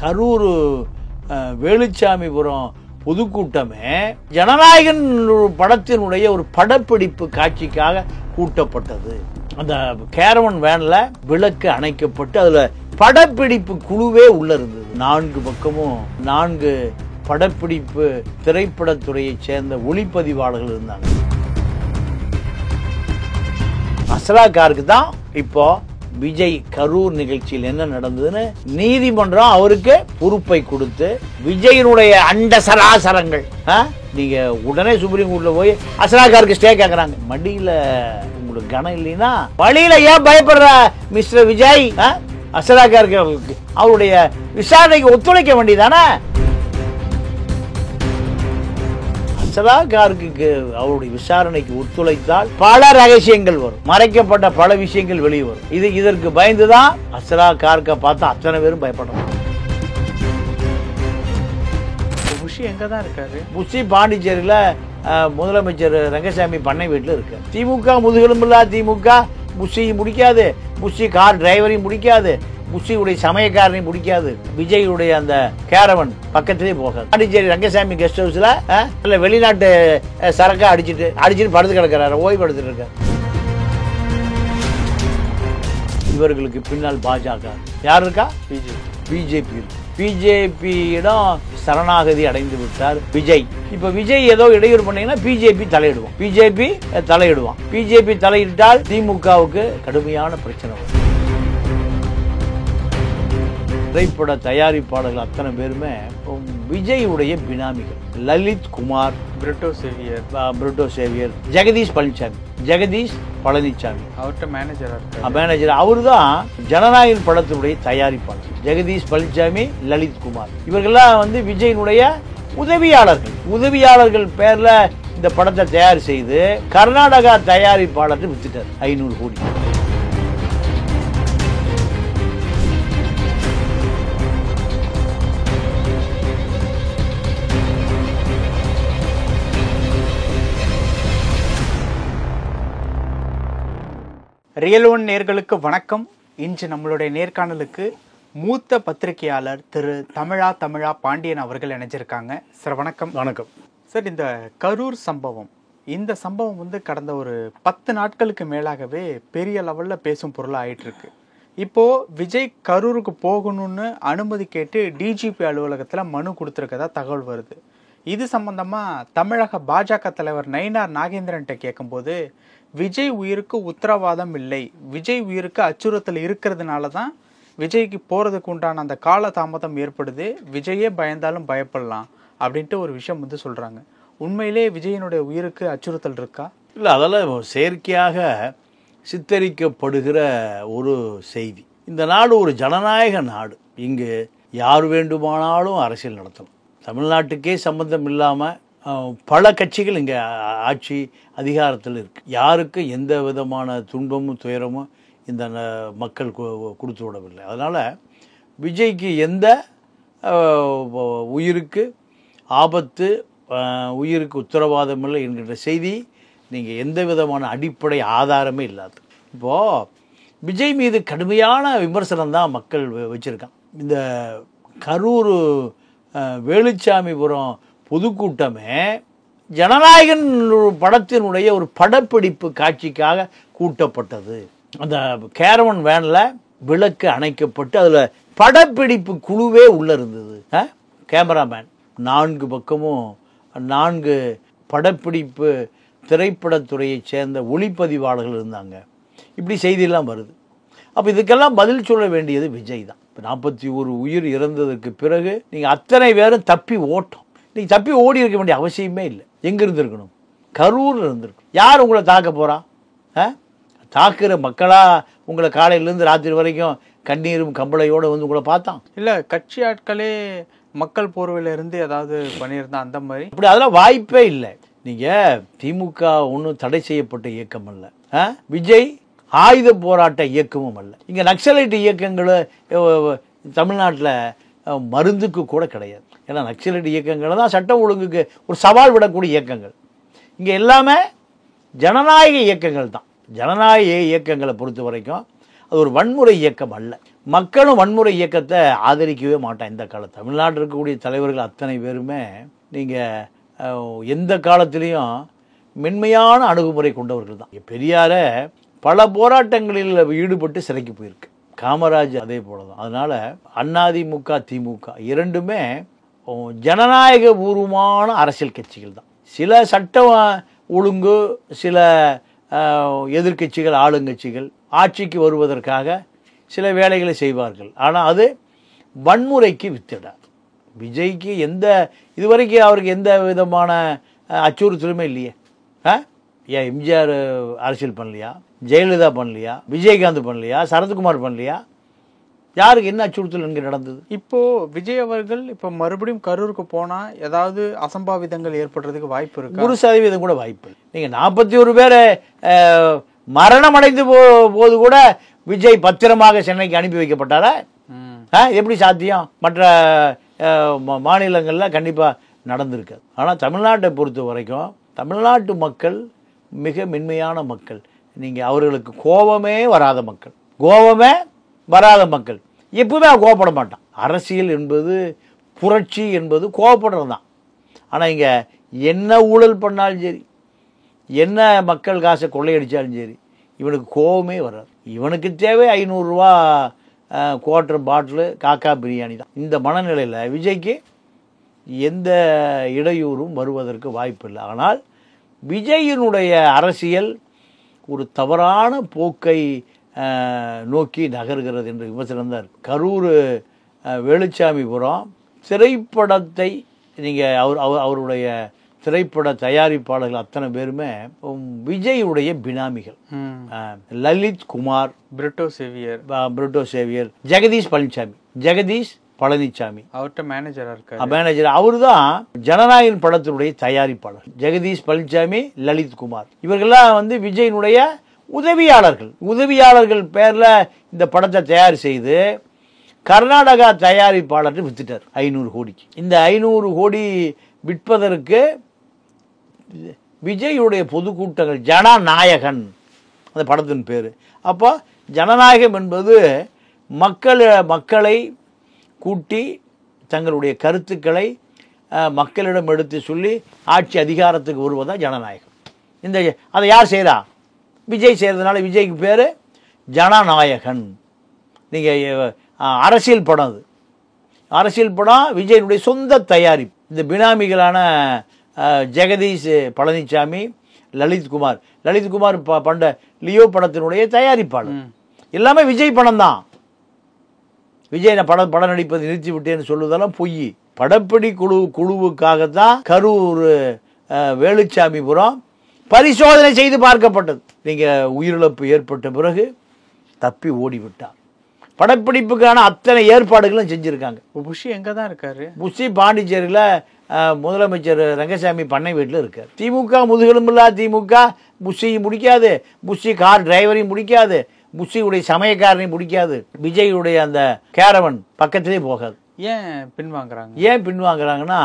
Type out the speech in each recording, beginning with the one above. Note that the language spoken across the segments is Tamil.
கரூர் வேலுச்சாமிபுரம் பொதுக்கூட்டமே ஜனநாயகன் படத்தினுடைய ஒரு படப்பிடிப்பு காட்சிக்காக கூட்டப்பட்டது. அந்த கேரவன் வேன்ல விளக்கு அணைக்கப்பட்டு அதுல படப்பிடிப்பு குழுவே உள்ள இருந்தது. 4 பக்கமும் 4 படப்பிடிப்பு திரைப்படத்துறையை சேர்ந்த ஒளிப்பதிவாளர்கள் இருந்தாங்க. அஸ்ரா காருக்கு தான் இப்போ விஜய் கரூர் நிகழ்ச்சியில் என்ன நடந்ததுன்னு நீதிமன்றம் அவருக்கு பொறுப்பை கொடுத்து விஜயனுடைய அண்ட சராசரங்கள் நீங்க உடனே சுப்ரீம் கோர்ட்ல போய் அஸ்ரா காருக்கு ஸ்டே கேக்குறாங்க. மடியில உங்களுக்கு கனம் இல்லைன்னா வழியில ஏன் பயப்படுற மிஸ்டர் விஜய்? அஸ்ரா காருக்கு அவருடைய விசாரணைக்கு ஒத்துழைக்க வேண்டியதானே? அஸ்ரா காருக்கு அவருடைய விசாரணைக்கு ஒத்துழைத்தால் பல ரகசியங்கள் வரும், மறைக்கப்பட்ட பல விஷயங்கள் வெளியே வரும். இதற்கு பயந்துதான் அஸ்ரா கார்க்க பார்த்தா அத்தனை பேரும் பயப்படுறாங்க. புஷி எங்க தான் இருக்காரு? புஷி பாண்டிச்சேரியில முதலமைச்சர் ரங்கசாமி பண்ணை வீட்டில் இருக்கு. திமுக முதுகெலும்பில்லா திமுக புஷி முடிக்காது, புஷி கார் டிரைவரையும் முடிக்காது, புஷியுடைய சமயக்காரனையும் முடிக்காது, விஜயுடைய அந்த கேரவன் பக்கத்திலே போகாது. பாண்டிச்சேரி ரங்கசாமி கெஸ்ட் ஹவுஸ்ல வெளிநாட்டு சரக்கா அடிச்சுட்டு படுத்து கிடக்கிறாரு, ஓய்வு எடுத்துட்டு இருக்காரு. இவர்களுக்கு பின்னால் பாஜக யார் இருக்கா? பிஜேபி. பிஜேபியிடம் சரணாகதி அடைந்து விட்டார் விஜய். இப்ப விஜய் ஏதோ இடையூறு பண்ணீங்கன்னா பிஜேபி தலையிடுவான். பிஜேபி தலையிட்டால் திமுகவுக்கு கடுமையான பிரச்சனை வரும். திரைப்பட தயாரிப்பாளர்கள் அத்தனை பேருமே விஜயுடைய பினாமிகள். லலித் குமார், பிரிட்டோ சேவியர், ஜெகதீஷ் பழனிசாமி அவர்கிட்ட மேனேஜர். அவரு தான் ஜனநாயகன் படத்தினுடைய தயாரிப்பாளர். ஜெகதீஷ் பழனிசாமி, லலித் குமார் இவர்கள்லாம் விஜயனுடைய உதவியாளர்கள் பேர்ல இந்த படத்தை தயார் செய்து கர்நாடகா தயாரிப்பாளர் வித்துட்டார் 500 கோடி. ரியல் ஒன் நேர்களுக்கு வணக்கம். இன்று நம்மளுடைய நேர்காணலுக்கு மூத்த பத்திரிகையாளர் திரு தமிழா பாண்டியன் அவர்கள் இணைஞ்சிருக்காங்க. சார் வணக்கம். வணக்கம் சார். இந்த கரூர் சம்பவம், இந்த சம்பவம் கடந்த ஒரு 10 நாட்களுக்கு மேலாகவே பெரிய லெவல்ல பேசும் பொருளாக ஆயிட்டு இருக்கு. இப்போ விஜய் கரூருக்கு போகணும்னு அனுமதி கேட்டு டிஜிபி அலுவலகத்துல மனு கொடுத்துருக்கதா தகவல் வருது. இது சம்பந்தமா தமிழக பாஜக தலைவர் நயினார் நாகேந்திரன்ட்ட கேட்கும்போது விஜய் உயிருக்கு உத்தரவாதம் இல்லை, விஜய் உயிருக்கு அச்சுறுத்தல் இருக்கிறதுனால தான் விஜய்க்கு போறதுக்கு உண்டான அந்த கால தாமதம் ஏற்படுது, விஜயே பயந்தாலும் பயப்படலாம் அப்படின்ட்டு ஒரு விஷயம் சொல்றாங்க. உண்மையிலே விஜயனுடைய உயிருக்கு அச்சுறுத்தல் இருக்கா? இல்லை, அதெல்லாம் செயற்கையாக சித்தரிக்கப்படுகிற ஒரு செய்தி. இந்த நாடு ஒரு ஜனநாயக நாடு. இங்கு யார் வேண்டுமானாலும் அரசியல் நடத்தணும். தமிழ்நாட்டுக்கே சம்பந்தம் இல்லாமல் பல கட்சிகள் இங்கே ஆட்சி அதிகாரத்தில் இருக்கு. யாருக்கு எந்த விதமான துன்பமும் துயரமும் இந்த மக்கள் கொடுத்து விடவில்லை. அதனால் விஜய்க்கு எந்த உயிருக்கு ஆபத்து, உயிருக்கு உத்தரவாதம் இல்லை என்கின்ற செய்தி நீங்கள் எந்த விதமான அடிப்படை ஆதாரமே இல்லாது. இப்போது விஜய் மீது கடுமையான விமர்சனம் தான் மக்கள் வச்சுருக்கான். இந்த கரூர் வேலுச்சாமிபுரம் பொதுக்கூட்டமே ஜனநாயகன் படத்தினுடைய ஒரு படப்பிடிப்பு காட்சிக்காக கூட்டப்பட்டது. அந்த கேரவன் வேன்ல விளக்கு அணைக்கப்பட்டு அதுல படப்பிடிப்பு குழுவே உள்ள இருந்தது. கேமராமேன் 4 பக்கமும் 4 படப்பிடிப்பு திரைப்படத்துறையை சேர்ந்த ஒளிப்பதிவாளர்கள் இருந்தாங்க. இப்படி செய்தியெல்லாம் வருது. அப்போ இதுக்கெல்லாம் பதில் சொல்ல வேண்டியது விஜய் தான். இப்போ 41 உயிர் இறந்ததற்கு பிறகு நீங்கள் அத்தனை பேரும் தப்பி ஓட்டம். நீங்கள் தப்பி ஓடி இருக்க வேண்டிய அவசியமே இல்லை. எங்கே இருந்திருக்கணும்? கரூரில் இருந்திருக்கணும். யார் உங்களை தாக்க போகிறா? தாக்குற மக்களா உங்களை காலையிலேருந்து ராத்திரி வரைக்கும் கண்ணீரும் கம்பளையோடு உங்களை பார்த்தான்? இல்லை, கட்சி ஆட்களே மக்கள் போர்வையில இருந்து ஏதாவது பண்ணியிருந்தா அந்த மாதிரி? அப்படி அதெல்லாம் வாய்ப்பே இல்லை. நீங்கள் திமுக ஒன்றும் தடை செய்யப்பட்ட இயக்கம் அல்ல, விஜய் ஆயுத போராட்ட இயக்கமும் அல்ல. இங்கே நக்சலைட் இயக்கங்களும் தமிழ்நாட்டில் மருந்துக்கு கூட கிடையாது. ஏன்னா நக்சலைட் இயக்கங்கள் தான் சட்ட ஒழுங்குக்கு ஒரு சவால் விடக்கூடிய இயக்கங்கள். இங்கே எல்லாமே ஜனநாயக இயக்கங்கள் தான். ஜனநாயக இயக்கங்களை பொறுத்த வரைக்கும் அது ஒரு வன்முறை இயக்கம் அல்ல. மக்களும் வன்முறை இயக்கத்தை ஆதரிக்கவே மாட்டான் இந்த காலத்தில். தமிழ்நாட்டில் இருக்கக்கூடிய தலைவர்கள் அத்தனை பேருமே நீங்கள் எந்த காலத்திலையும் மென்மையான அணுகுமுறை கொண்டவர்கள் தான். பெரியாரை பல போராட்டங்களில் ஈடுபட்டு சிறைக்கு போயிருக்கு. காமராஜ் அதே போல தான். அதனால் அதிமுக திமுக இரண்டுமே ஜனநாயக பூர்வமான அரசியல் கட்சிகள் தான். சில சட்ட ஒழுங்கு, சில எதிர்க்கட்சிகள், ஆளுங்கட்சிகள் ஆட்சிக்கு வருவதற்காக சில வேலைகளை செய்வார்கள். ஆனால் அது வன்முறைக்கு வித்திடாது. விஜய்க்கு இதுவரைக்கும் அவருக்கு எந்த விதமான அச்சுறுத்தலுமே இல்லையே. ஏன் எம்ஜிஆர் அரசியல் பண்ணலையா, ஜெயலலிதா பண்ணலையா, விஜயகாந்த் பண்ணலையா, சரத்குமார் பண்ணலையா? யாருக்கு என்ன அச்சுறுத்தல் இங்கே நடந்தது? இப்போ விஜய் அவர்கள் இப்போ மறுபடியும் கரூருக்கு போனா ஏதாவது அசம்பாவிதங்கள் ஏற்படுறதுக்கு வாய்ப்பு இருக்கு? 1% கூட வாய்ப்பு. நீங்க 41 பேரை மரணம் அடைந்து போது கூட விஜய் பத்திரமாக சென்னைக்கு அனுப்பி வைக்கப்பட்டாரா? எப்படி சாத்தியம்? மற்ற மாநிலங்களில் கண்டிப்பா நடந்திருக்காது. ஆனால் தமிழ்நாட்டை பொறுத்த வரைக்கும் தமிழ்நாட்டு மக்கள் மிக மென்மையான மக்கள். நீங்க அவர்களுக்கு கோபமே வராத மக்கள். எப்பவுமே கோபப்பட மாட்டான். அரசியல் என்பது, புரட்சி என்பது கோபப்படுறது தான். ஆனால் இங்கே என்ன ஊழல் பண்ணாலும் சரி, என்ன மக்கள் காசை கொள்ளையடித்தாலும் சரி, இவனுக்கு கோபமே வராது. இவனுக்கு தேவை 500 ரூபா குவார்ட்டர் பாட்டிலு, காக்கா பிரியாணி தான். இந்த மனநிலையில் விஜய்க்கு எந்த இடையூறும் வருவதற்கு வாய்ப்பு இல்லை. ஆனால் விஜயினுடைய அரசியல் ஒரு தவறான போக்கை நோக்கி நகர்கிறது என்ற விமர்சனம் தான் இருக்கு. கரூர் வேலுச்சாமிபுரம் திரைப்படத்தை நீங்கள் அவருடைய திரைப்பட தயாரிப்பாளர்கள் அத்தனை பேருமே விஜயுடைய பினாமிகள். லலித் குமார், பிரிட்டோ சேவியர், ஜெகதீஷ் பழனிசாமி அவர்கிட்ட மேனேஜரா இருக்காரு. மேனேஜர் அவரு தான் ஜனநாயகன் படத்தினுடைய தயாரிப்பாளர். ஜெகதீஷ் பழனிசாமி, லலித் குமார் இவர்கள்லாம் விஜயினுடைய உதவியாளர்கள் பேர்ல இந்த படத்தை தயார் செய்து கர்நாடகா தயாரிப்பாளர் வித்துட்டார் 500 கோடிக்கு. இந்த 500 கோடி விற்பதற்கு விஜயுடைய பொதுக்கூட்டங்கள் ஜனநாயகன் அந்த படத்தின் பேரு. அப்போ ஜனநாயகம் என்பது மக்களை கூட்டி தங்களுடைய கருத்துக்களை மக்களிடம் எடுத்து சொல்லி ஆட்சி அதிகாரத்துக்கு வருவதா ஜனநாயகம். அதை யார் செய்கிறா? விஜய் செய்கிறதுனால விஜய்க்கு பேர் ஜனநாயகன். நீங்கள் அரசியல் படம், விஜயனுடைய சொந்த தயாரிப்பு. இந்த பினாமிகளான ஜெகதீஷ் பழனிசாமி, லலித் குமார் பண்ட லியோ படத்தினுடைய தயாரிப்பாளர். எல்லாமே விஜய் படம் தான். விஜய் நான் படம் நடிப்பதை நிறுத்தி விட்டேன்னு சொல்லுவதெல்லாம் பொய். படப்பிடி குழுவுக்காகத்தான் கரூர் வேலுச்சாமிபுரம் பரிசோதனை செய்து பார்க்கப்பட்டது. நீங்கள் உயிரிழப்பு ஏற்பட்ட பிறகு தப்பி ஓடிவிட்டார். படப்பிடிப்புக்கான அத்தனை ஏற்பாடுகளும் செஞ்சுருக்காங்க. புஷி எங்கே தான் இருக்காரு? புஷி பாண்டிச்சேரியில் முதலமைச்சர் ரங்கசாமி பண்ணை வீட்டில் இருக்கார். திமுக முதுகெலும்பில்லா திமுக புஷியும் பிடிக்காது, புஷி கார் டிரைவரையும் பிடிக்காது, புஷியுடைய சமயக்காரனையும் பிடிக்காது, விஜயுடைய அந்த கேரவன் பக்கத்திலே போகாது. ஏன் பின்வாங்குறாங்கன்னா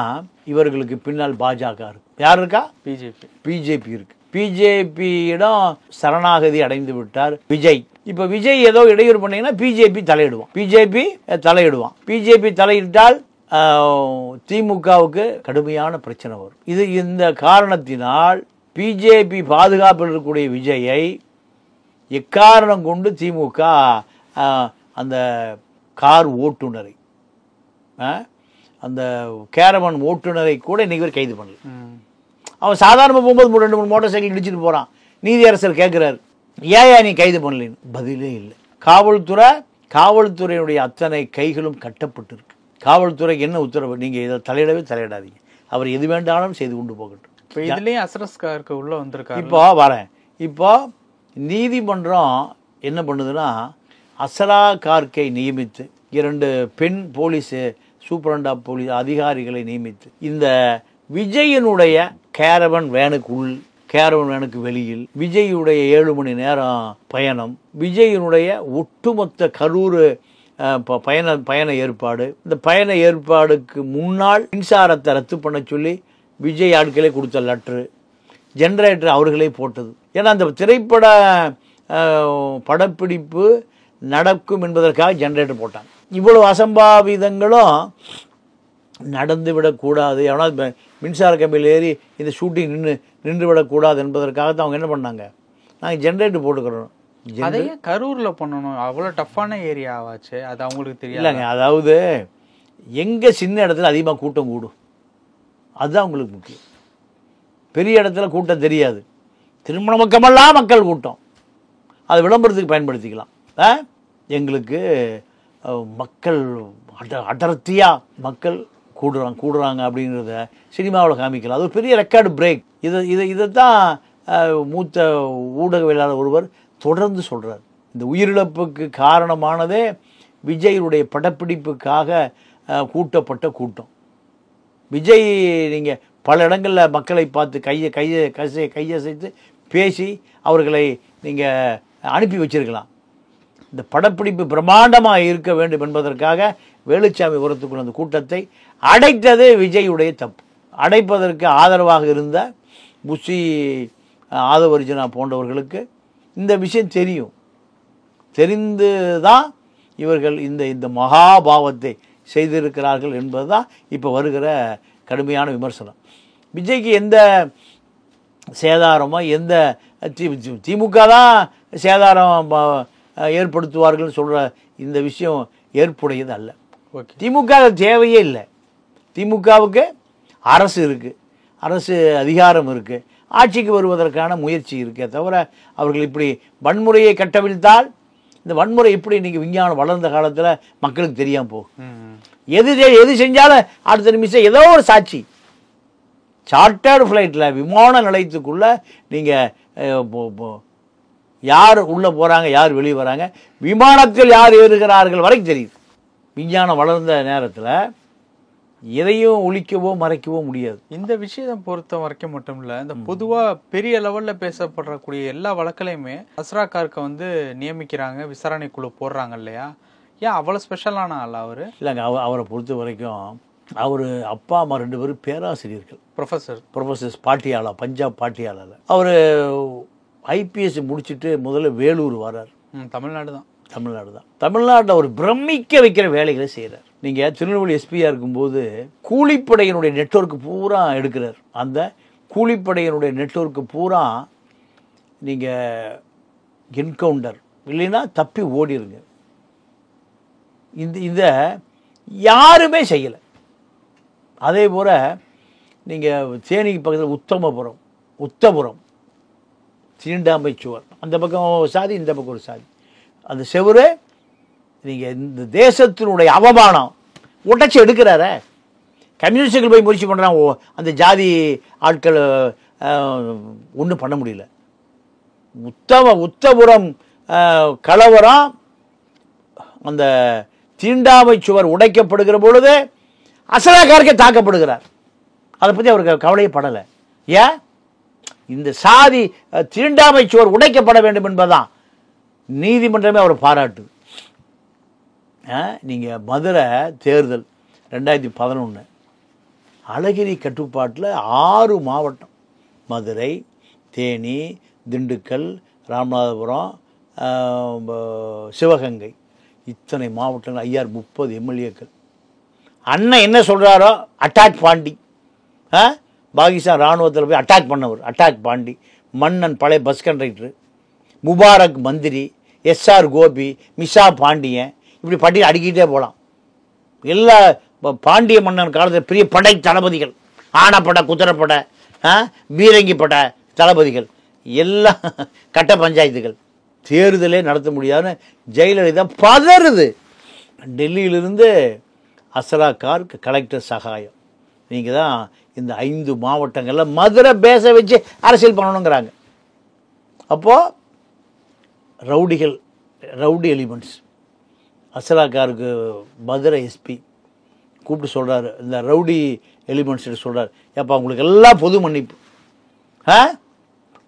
இவர்களுக்கு பின்னால் பாஜக இருக்கு. யார் இருக்கா? பிஜேபி இருக்கு. பிஜேபியிடம் சரணாகதி அடைந்து விட்டார் விஜய். இப்ப விஜய் ஏதோ இடையூறு பண்ணீங்கன்னா பிஜேபி தலையிடுவான். பிஜேபி தலையிட்டால் திமுகவுக்கு கடுமையான பிரச்சனை வரும். இந்த காரணத்தினால் பிஜேபி பாதுகாப்பில் இருக்கக்கூடிய விஜயை எக்காரணம் கொண்டு திமுக அந்த கார் ஓட்டுநரை, அந்த கேரவன் ஓட்டுநரை கூட இன்னைக்கு கைது பண்ணல. அவன் சாதாரண போகும்போது 2-3 மோட்டார் சைக்கிள் இடிச்சுட்டு போறான். நீதியரசர் கேட்கிறார், ஏன் நீ கைது பண்ணலன்னு? பதிலே இல்லை. காவல்துறையினுடைய அத்தனை கைகளும் கட்டப்பட்டு இருக்கு. காவல்துறைக்கு என்ன உத்தரவு? நீங்க இதை தலையிடாதீங்க, அவர் எது வேண்டாலும் செய்து கொண்டு போகட்டும். உள்ள வந்திருக்காரு. இப்போ நீதிமன்றம் என்ன பண்ணுதுன்னா, அசரா கார்க்கை நியமித்து 2 பெண் போலீஸ் சூப்பரண்ட் ஆஃப் போலீஸ் அதிகாரிகளை நியமித்து இந்த விஜயனுடைய கேரவன் வேனுக்கு வெளியில் விஜயுடைய 7 மணி நேரம் பயணம், விஜயனுடைய ஒட்டுமொத்த கரூர் பயண ஏற்பாடு, இந்த பயண ஏற்பாடுக்கு முன்னால் மின்சாரத்தை ரத்து பண்ண சொல்லி விஜய் ஆட்களே கொடுத்த லெட்ரு, ஜெனரேட்டர் அவர்களே போட்டது. ஏன்னா அந்த திரைப்பட படப்பிடிப்பு நடக்கும் என்பதற்காக ஜெனரேட்டர் போட்டாங்க. இவ்வளவு அசம்பாவிதங்களும் நடந்து விடக்கூடாது, எவனாவது மின்சார கம்பியில் ஏறி இந்த ஷூட்டிங் நின்று விடக்கூடாது என்பதற்காகத்தான் அவங்க என்ன பண்ணாங்க, நாங்கள் ஜென்ரேட்டர் போட்டுக்கிறோம். அதையே கரூரில் பண்ணணும், அவ்வளோ டஃப்பான ஏரியாவாச்சு, அது அவங்களுக்கு தெரியலங்க. அதாவது எங்கே சின்ன இடத்துல அதிகமாக கூட்டம் கூடும் அதுதான் உங்களுக்கு முக்கியம். பெரிய இடத்துல கூட்டம் தெரியாது, திருமண பக்கமெல்லாம் மக்கள் கூட்டம், அதை விளம்பரத்துக்கு பயன்படுத்திக்கலாம். எங்களுக்கு மக்கள் அடர்த்தியாக மக்கள் கூடுறாங்க அப்படிங்கிறத சினிமாவில் காமிக்கலாம். அது ஒரு பெரிய ரெக்கார்டு பிரேக். இதைத்தான் மூத்த ஊடகவியலாளர் ஒருவர் தொடர்ந்து சொல்கிறார். இந்த உயிரிழப்புக்கு காரணமானதே விஜய்னுடைய படப்பிடிப்புக்காக கூட்டப்பட்ட கூட்டம். விஜய் நீங்கள் பல இடங்களில் மக்களை பார்த்து கையசைத்து பேசி அவர்களை நீங்கள் அனுப்பி வச்சிருக்கலாம். இந்த படப்பிடிப்பு பிரம்மாண்டமாக இருக்க வேண்டும் என்பதற்காக வேலுச்சாமி உரத்துக்குள்ள அந்த கூட்டத்தை அடைத்தது விஜயுடைய தப்பு. அடைப்பதற்கு ஆதரவாக இருந்த புஷி ஆதவர்ஜுனா போன்றவர்களுக்கு இந்த விஷயம் தெரிந்து தான் இவர்கள் இந்த மகாபாவத்தை செய்திருக்கிறார்கள் என்பது தான் இப்போ வருகிற கடுமையான விமர்சனம். விஜய்க்கு எந்த சேதாரமோ எந்த திமுக தான் சேதாரம் ஏற்படுத்துவார்கள் சொல்கிற இந்த விஷயம் ஏற்புடையது அல்ல. திமுக தேவையே இல்லை. திமுகவுக்கு அரசு இருக்குது, அரசு அதிகாரம் இருக்குது, ஆட்சிக்கு வருவதற்கான முயற்சி இருக்கே தவிர அவர்கள் இப்படி வன்முறையை கட்டவிழ்த்தால் இந்த வன்முறை எப்படி இன்றைக்கி விஞ்ஞானம் வளர்ந்த காலத்தில் மக்களுக்கு தெரியாமல் போகும். எது செஞ்சாலும் அடுத்த நிமிஷம் ஏதோ ஒரு சாட்சி. சார்ட்டர்டு ஃப்ளைட்டில் விமான நிலையத்துக்குள்ளே நீங்கள் யார் உள்ளே போகிறாங்க யார் வெளியே வராங்க விமானத்தில் யார் ஏறுகிறார்கள் வரைக்கும் தெரியுது. விஞ்ஞானம் வளர்ந்த நேரத்தில் எதையும் ஒழிக்கவோ மறைக்கவோ முடியாது. இந்த விஷயத்தை பொறுத்த வரைக்கும் மட்டும் இல்லை, இந்த பொதுவாக பெரிய லெவலில் பேசப்படக்கூடிய எல்லா வழக்கிலையுமே அஸ்ரா கார்க்கை நியமிக்கிறாங்க, விசாரணை குழு போடுறாங்க இல்லையா? ஏன் அவ்வளோ ஸ்பெஷலான ஆள் அவர்? இல்லைங்க, அவரை பொறுத்த வரைக்கும் அவர் அப்பா அம்மா 2 பேரும் பேராசிரியர்கள், ப்ரொஃபஸர்ஸ் பாட்டியாலா, பஞ்சாப் பாட்டியாலாவில். அவர் ஐபிஎஸ் முடிச்சுட்டு முதல்ல வேலூர் வரார். தமிழ்நாடு தான். தமிழ்நாட்டில் ஒரு பிரமிக்க வைக்கிற வேலைகளை செய்கிறார். நீங்கள் திருநெல்வேலி எஸ்பியாக இருக்கும்போது கூலிப்படையினுடைய நெட்வொர்க்கு பூரா எடுக்கிறார். அந்த கூலிப்படையினுடைய நெட்வொர்க்கு பூரா நீங்கள் என்கவுண்டர் இல்லைன்னா தப்பி ஓடிருங்க, இதை யாருமே செய்யலை. அதே போல் நீங்கள் தேனிக்கு பக்கத்தில் உத்தபுரம் தீண்டாமை சுவர், அந்த பக்கம் சாதி இந்த பக்கம் ஒரு சாதி, அந்த செவரு நீங்கள் இந்த தேசத்தினுடைய அவமானம் உடைச்சி எடுக்கிறார. கம்யூனிஸ்டுகள் போய் முயற்சி பண்ணுறாங்க, அந்த ஜாதி ஆட்கள் ஒன்றும் பண்ண முடியல. உத்தபுரம் கலவரம், அந்த தீண்டாமை சுவர் உடைக்கப்படுகிற பொழுது அசலாக்காரக்கே தாக்கப்படுகிறார். அதை பற்றி அவருக்கு கவலையப்படலை. ஏன்? இந்த சாதி தீண்டாமை சுவர் உடைக்கப்பட வேண்டும் என்பதுதான் நீதிமன்றமே அவர் பாராட்டு. நீங்கள் மதுரை தேர்தல் 2011 அழகிரி கட்டுப்பாட்டில் 6 மாவட்டம், மதுரை, தேனி, திண்டுக்கல், ராமநாதபுரம், சிவகங்கை, இத்தனை மாவட்டங்கள், 30 எம்எல்ஏக்கள். அண்ணன் என்ன சொல்கிறாரோ அட்டாக் பாண்டி, பாகிஸ்தான் இராணுவத்தில் போய் அட்டாக் பாண்டி, மன்னன் பழைய பஸ் கண்டக்டரு, முபாரக் மந்திரி, எஸ்ஆர் கோபி, மிஷா பாண்டியன், இப்படி பட்டியல் அடிக்கிட்டே போகலாம். எல்லா பாண்டிய மன்னன் காலத்தில் பெரிய படை தளபதிகள், ஆனப்படை, குதிரைப்படை, பீரங்கி படை தளபதிகள் எல்லாம் கட்ட பஞ்சாயத்துகள். தேர்தலே நடத்த முடியாதுன்னு ஜெயலலிதா பதறுது. டெல்லியிலிருந்து அஸ்ரா கார்க் கலெக்டர் சகாயம், நீங்கள் தான் இந்த 5 மாவட்டங்களில் மதுரை பேச வச்சு அரசியல் பண்ணணுங்கிறாங்க. அப்போது ரவுடி எலிமெண்ட்ஸ், அஸ்ரா கார்க்கு மதுரை எஸ்பி கூப்பிட்டு சொல்கிறாரு, இந்த ரவுடி எலிமெண்ட்ஸ் சொல்கிறார், ஏப்பா உங்களுக்கு எல்லாம் பொது மன்னிப்பு,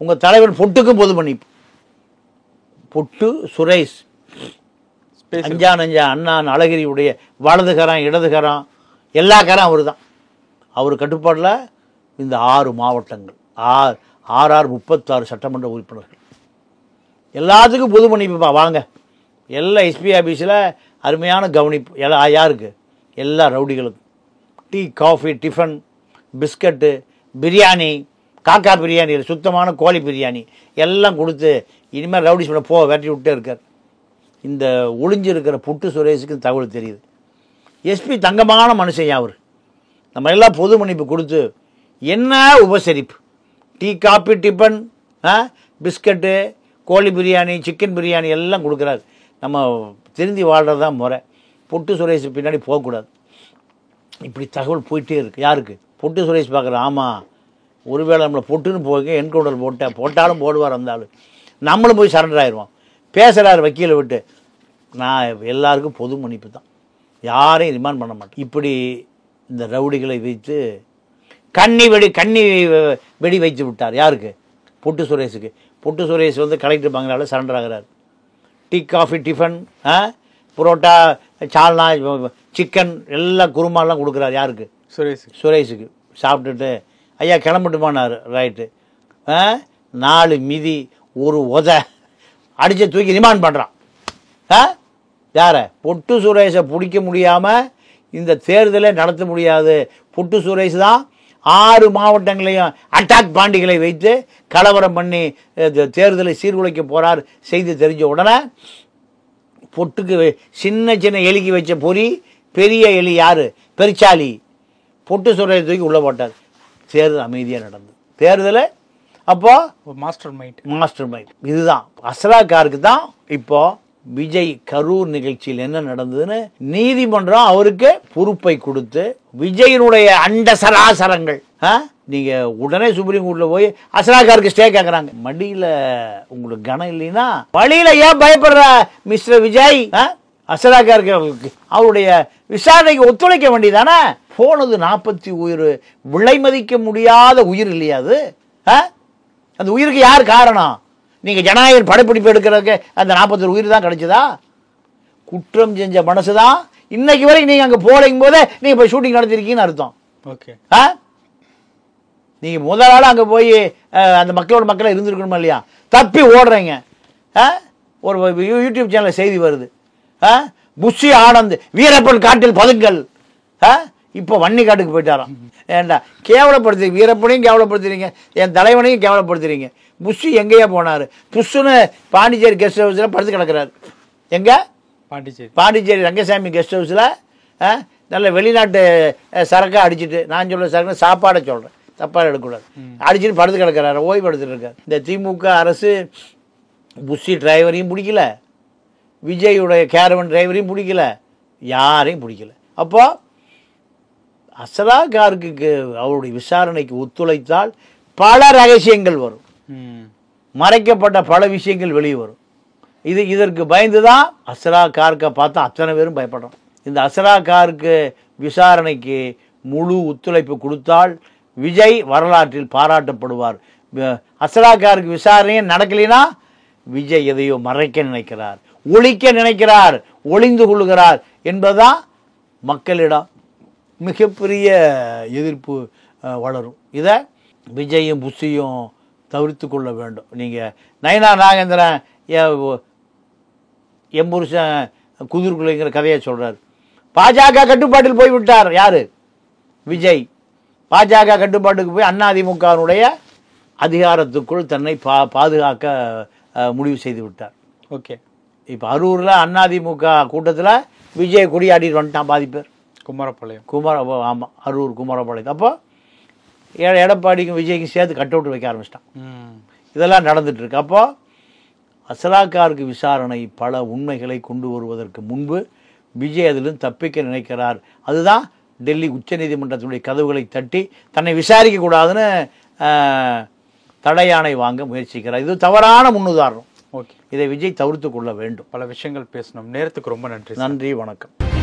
உங்கள் தலைவர் பொட்டுக்கும் பொது மன்னிப்பு. பொட்டு சுரேஷ், நஞ்சா அண்ணான் அழகிரியுடைய வலதுகரம் இடதுகரம் எல்லா கரம் அவர் தான். அவர் கட்டுப்பாட்டில் இந்த 6 மாவட்டங்கள், 36 சட்டமன்ற உறுப்பினர்கள், எல்லாத்துக்கும் பொது மன்னிப்புப்பா வாங்க எல்லா எஸ்பி ஆஃபீஸில் அருமையான கவனிப்பு யாருக்கு? எல்லா ரவுடிகளுக்கும். Tea, coffee, tiffin, biscuit, biryani, காக்கா பிரியாணி, சுத்தமான கோழி பிரியாணி எல்லாம் கொடுத்து இனிமேல் ரவுடிஸ் பண்ண வெட்டி விட்டே இருக்கார். இந்த ஒளிஞ்சிருக்கிற புட்டு சுரேஷுக்கு தகவல் தெரியுது. எஸ்பி தங்கமான மனுஷன் அவர். நம்ம எல்லாம் பொது மன்னிப்பு கொடுத்து என்ன உபசரிப்பு, டீ, காபி, டிஃபன், பிஸ்கட்டு, கோழி பிரியாணி, சிக்கன் பிரியாணி எல்லாம் கொடுக்குறாரு. நம்ம திருந்தி வாழ்கிறது தான் முறை. புட்டு சுரேஷ் பின்னாடி போகக்கூடாது. இப்படி தகவல் போயிட்டே இருக்கு. யாருக்கு? புட்டு சுரேஷ் பார்க்குறேன். ஆமாம், ஒருவேளை நம்மளை பொட்டுன்னு போக என்கவுண்டர் போட்டாலும் போடுவார் அந்த ஆள். நம்மளும் போய் சரண்டர் ஆயிடுவோம். பேசுகிறார் வக்கீலை விட்டு. நான் எல்லாருக்கும் பொது மன்னிப்பு தான், யாரையும் ரிமாண்ட் பண்ண மாட்டேன். இப்படி இந்த ரவுடிகளை வைத்து கண்ணி வெடி வைத்து விட்டார். யாருக்கு? புட்டு சுரேஷுக்கு. புட்டு சுரேஷ் கலெக்டர் பங்களாவில் சரண்டர் ஆகிறார். டீ, காஃபி, டிஃபன், புரோட்டா, சால்னா, சிக்கன் எல்லாம் குருமாலாம் கொடுக்குறாரு. யாருக்கு? சுரேஷுக்கு. சாப்பிட்டுட்டு ஐயா கிளம்பிட்டுமானார். ரைட்டு. 4 மிதி, ஒரு அடித்து தூக்கி ரிமாண்ட் பண்ணுறான். யாரை? புட்டு சுரேஷை பிடிக்க முடியாமல் இந்த தேர்தலை நடத்த முடியாது. புட்டு சுரேஷ் தான் 6 மாவட்டங்களையும் அட்டாக் பாண்டிகளை வைத்து கலவரம் பண்ணி தேர்தலை சீர்குலைக்க போகிறார். செய்தி தெரிஞ்ச உடனே பொட்டுக்கு சின்ன எலிக்கு வச்ச பொறி, பெரிய எலி யார்? பெருச்சாலி. பொட்டு சுரேஷ் தூக்கி உள்ளே போட்டார். தேர்தல் அமைதியாக நடந்தது. தேர்தலை அப்போ மாஸ்டர் மைண்ட் இதுதான். அஸ்ராகாருக்கு தான் இப்போ விஜய் கரூர் நிகழ்ச்சியில் என்ன நடந்ததுன்னு நீதிமன்றம் அவருக்கு பொறுப்பை கொடுத்து விஜயனுடைய அண்ட சராசரங்கள் நீங்க உடனே சுப்ரீம் கோர்ட்ல போய் அஸ்ராகாருக்கு ஸ்டே கேட்கறாங்க. மடியில உங்களுக்கு கனம் இல்லைன்னா வழியில ஏன் பயப்படுற மிஸ்டர் விஜய்? அஸ்ராகாருக்கு அவருடைய விசாரணைக்கு ஒத்துழைக்க வேண்டியதானே? போனது 40 உயிர், விலை மதிக்க முடியாத உயிர் இல்லையா அது? அந்த உயிருக்கு யார் காரணம்? நீங்க ஜனநாயக படப்பிடிப்பு எடுக்கிறதுக்கு அந்த 40 உயிர் தான் கிடைச்சதா? குற்றம் செஞ்ச மனசு தான். இன்னைக்கு வரைக்கும் நீங்க அங்க போலங்கும் போதே நீங்க போய் ஷூட்டிங் நடத்திருக்கீங்கன்னு அர்த்தம். ஓகே. நீங்க முதல் நாள் அங்க போய் அந்த மக்களா இருந்திருக்கணுமா இல்லையா? தப்பி ஓடுறீங்க. ஒரு யூடியூப் சேனல் செய்தி வருது. புஷி ஆனந்த் வீரப்பன் காட்டில் பதுங்கல். இப்போ வன்னி காட்டுக்கு போயிட்டாராம். ஏண்டா கேவலப்படுத்துறீங்க, வீரப்பனையும் கேவலப்படுத்துறீங்க, என் தலைவனையும் கேவலப்படுத்துறீங்க. புஷி எங்கேயா போனார்? புஷ்ஷுன்னு பாண்டிச்சேரி கெஸ்ட் ஹவுஸில் படுத்து கிடக்கிறாரு. எங்க? பாண்டிச்சேரி ரங்கசாமி கெஸ்ட் ஹவுஸில் நல்ல வெளிநாட்டு சரக்காக அடிச்சுட்டு, நான் சொல்ல சரக்கு சாப்பாடை சொல்கிறேன், தப்பாக எடுக்கக்கூடாது, அடிச்சுட்டு படுத்து கிடக்கிறாரு, ஓய்வு எடுத்துட்டு இருக்காரு. இந்த திமுக அரசு புஷி டிரைவரையும் பிடிக்கல, விஜயுடைய கேரவன் டிரைவரையும் பிடிக்கல, யாரையும் பிடிக்கல. அப்போ அஸ்ராகாருக்கு அவருடைய விசாரணைக்கு ஒத்துழைத்தால் பல ரகசியங்கள் வரும், மறைக்கப்பட்ட பல விஷயங்கள் வெளியே வரும். இதற்கு பயந்துதான் அஸ்ராகார்க்கை பார்த்தா அத்தனை பேரும் பயப்படுறோம். இந்த அஸ்ராகாருக்கு விசாரணைக்கு முழு ஒத்துழைப்பு கொடுத்தால் விஜய் வரலாற்றில் பாராட்டப்படுவார். அஸ்ராகாருக்கு விசாரணையே நடக்கலைன்னா விஜய் எதையோ மறைக்க நினைக்கிறார், ஒழிக்க நினைக்கிறார், ஒளிந்து கொள்ளுகிறார் என்பதுதான் மக்களிடம் மிகப்பெரிய எதிர்ப்பு வளரும். இதை விஜயும் புஷியும் தவிர்த்து கொள்ள வேண்டும். நீங்கள் நயனா நாகேந்திரன் எம்புருஷன் குதிர்குலைங்கிற கதையை சொல்கிறார். பாஜக கட்டுப்பாட்டில் போய்விட்டார். யார்? விஜய். பாஜக கட்டுப்பாட்டுக்கு போய் அதிமுகவினுடைய அதிகாரத்துக்குள் தன்னை பாதுகாக்க முடிவு செய்து விட்டார். ஓகே. இப்போ அரூரில் அதிமுக கூட்டத்தில் விஜய் கொடியாடிட்டு வந்துட்டான் பாதி பேர். ஆமாம், அரூர் குமாரபாளையம். அப்போ எடப்பாடிக்கும் விஜய்க்கும் சேர்த்து கட் அவுட் வைக்க ஆரம்பிச்சிட்டான். இதெல்லாம் நடந்துட்டுருக்கு. அப்போ அஸ்ராகாருக்கு விசாரணை பல உண்மைகளை கொண்டு வருவதற்கு முன்பு விஜய் அதிலும் தப்பிக்க நினைக்கிறார். அதுதான் டெல்லி உச்சநீதிமன்றத்தினுடைய கதவுகளை தட்டி தன்னை விசாரிக்க கூடாதுன்னு தடையாணை வாங்க முயற்சிக்கிறார். இது தவறான முன்னுதாரணம். ஓகே, இதை விஜய் தவிர்த்து கொள்ள வேண்டும். பல விஷயங்கள் பேசணும். நேரத்துக்கு ரொம்ப நன்றி. நன்றி, வணக்கம்.